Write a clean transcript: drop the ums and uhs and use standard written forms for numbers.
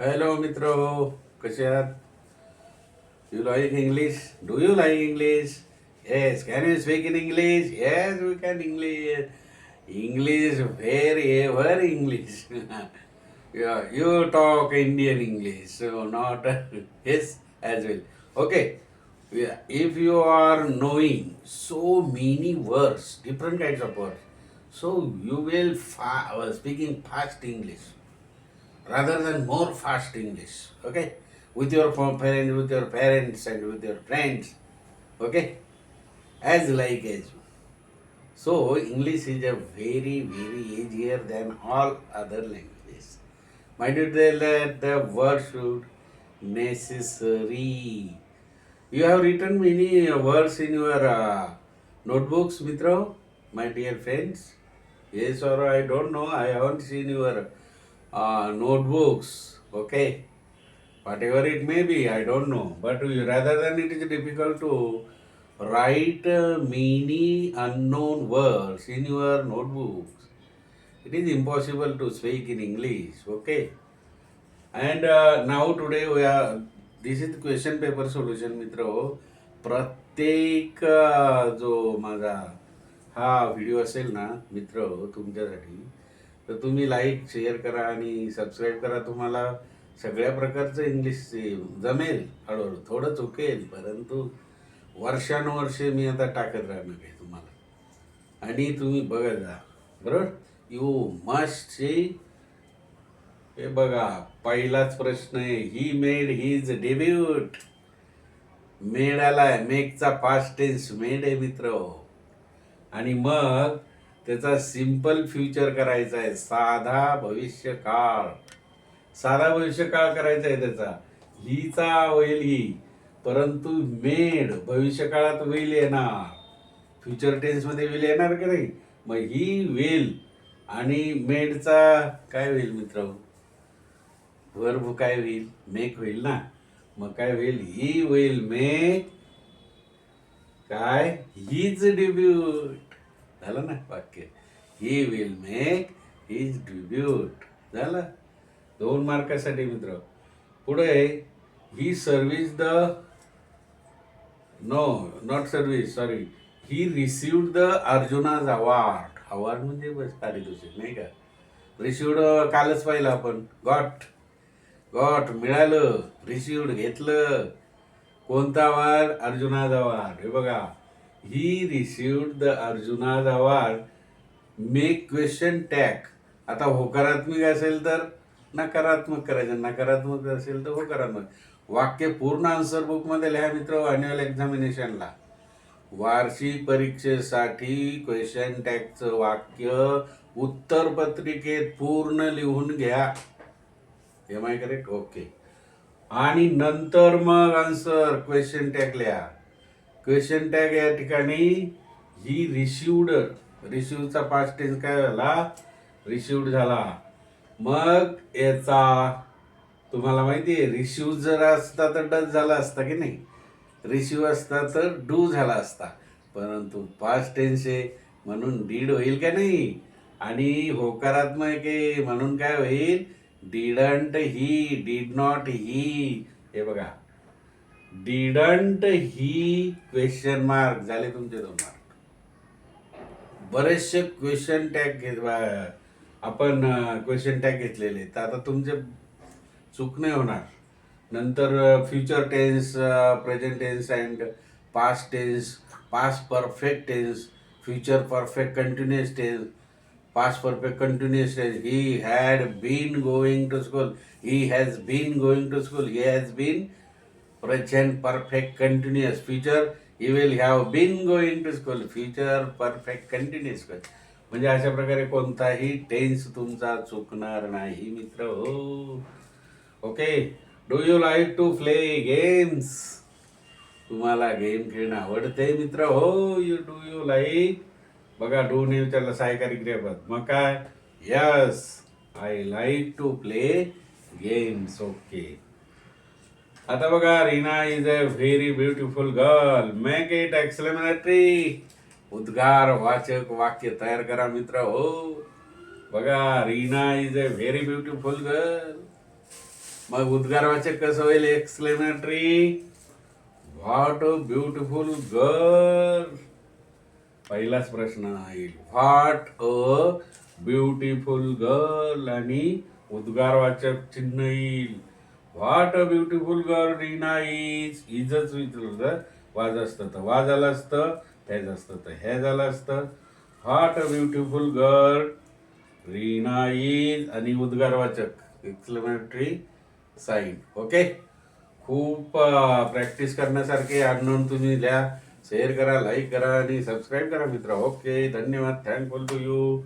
Hello, Mitro. कसे आहात? You like English? Do you like English? Yes. Can you speak in English? Yes, we can English. English, very ever English. Yeah, you talk Indian English, so not yes as well. Okay. Yeah, if you are knowing so many words, different kinds of words, so you will speaking fast English rather than more fast English. Okay, with your parents and with your friends. Okay, as like as. So English is a very easier than all other languages. Mind you tell that the word should necessary. You have written many words in your notebooks, Mitra, my dear friends. Yes or I don't know. I haven't seen your notebooks. Okay, whatever it may be, I don't know. But rather than it is difficult to write many unknown words in your notebooks, it is impossible to speak in English. Okay, and now today we are. This is question paper solution, मित्र. प्रत्येक जो माझा हा video असेल ना मित्र तुमच्यासाठी, तर तुम्ही लाईक शेअर करा आणि सबस्क्राईब करा. तुम्हाला सगळ्या प्रकारचं इंग्लिश जमेल. हळूहळू थोडं चुकेल, परंतु वर्षानुवर्षे मी आता टाकत राहणार आहे तुम्हाला. आणि तुम्ही बघत जा, बरोबर. You must see. हे बघा, पहिलाच प्रश्न आहे. He made his debut. Made आलाय, मेकचा पास्ट टेन्स मेड आहे मित्र. आणि मग त्याचा सिंपल फ्युचर करायचा आहे, साधा भविष्यकाळ. साधा भविष्यकाळ करायचा आहे त्याचा. हीचा होईल ही, परंतु मेड भविष्यकाळात होईल येणार. फ्युचर टेन्स मध्ये विल येणार की नाही. मग ही विल आणि मेडचा काय होईल मित्र. वर्ब काय होईल, मेक होईल ना. मग काय होईल, ही विल मेक काय, हीज डेब्यूट. झालं ना वाक्य. He will make his debut. झालं. 2 मार्कासाठी मित्र. पुढे he service the, no not service, sorry, he received the अर्जुनाज अवॉर्ड. अवॉर्ड म्हणजे बस पारितोषिक नाही का. रिसिव्ड कालच पाहिलं आपण. गॉट, गॉट मिळालं. रिसिव्ड घेतलं. कोणता अवॉर्ड, अर्जुनाज अवॉर्ड. हे बघा, ही रिसिव्ड द अर्जुनाज अवॉर्ड. Make question tag. आता होकारात्मक असेल तर नकारात्मक करायचं, नकारात्मक असेल तर होकारात्मक. वाक्य पूर्ण आन्सर बुक मध्ये लिहा मित्र. अॅन्युअल एक्झामिनेशनला, वार्षिक परीक्षेसाठी क्वेश्चन टॅगचं वाक्य उत्तरपत्रिकेत पूर्ण लिहून घ्या. Am I correct. ओके. आणि नंतर मग आन्सर क्वेश्चन टॅग लिहा. क्वेश्चन टॅग या ठिकाणी ही रिसिव्ड, रिसिव्हचा पास्ट टेन्स काय झाला, रिसिव्ड झाला. मग याचा तुम्हाला माहिती आहे, रिसिव्ह जर असता तर डज झाला असता की नाही. रिसिव्ह असता तर डू झाला असता, परंतु पास्ट टेन्स आहे म्हणून डीड होईल का नाही. आणि होकारात्मक आहे म्हणून काय होईल, डिडंट ही, डिड नॉट ही. हे बघा, डिडंट ही क्वेश्चन मार्क झाले तुमचे 2 मार्क. बरेचसे क्वेश्चन टॅग आपण क्वेश्चन टॅग घेतलेले, तर आता तुमचे चूक नाही होणार. नंतर future tense, present tense and past tense, past perfect tense, future perfect continuous tense, past perfect continuous tense. He had been going to school. He has been going to school. He has been present perfect continuous. Future, he will have been going to school. Future perfect continuous. म्हणजे अशा प्रकारे कोणताही tense तुमचा चुकणार नाही मित्र हो. Okay. Do you like to play games. तुम्हाला गेम खेळणं आवडते मित्र हो. Do you like. बघा, डू ने विचारलं सहायकारी क्रियापद. मग काय, yes I like to play games. Okay. आता बघा, Reena is a very beautiful girl. Make it exclamatory. उद्गार वाचक वाक्य तयार करा मित्र हो. बघा, Reena is a very beautiful girl. मग उद्गारवाचक कसं होईल? Exclamatory. What a beautiful girl. पहिलाच प्रश्न येईल, व्हॉट अ ब्युटिफुल गर्ल, आणि उद्गारवाचक चिन्ह येईल. What a beautiful girl Reena is. इजच विचारलं तर वाज असतं तर वा झालं असतं, हे असतं तर हे झालं असतं. What a beautiful girl Reena is, आणि उद्गारवाचक एक्सक्लेमेटरी साईन. ओके. खूप प्रॅक्टिस करण्यासारखे अननोन तुम्ही लिहा, शेअर करा, लाईक करा आणि सबस्क्राईब करा मित्र. ओके, धन्यवाद. Thankful to you.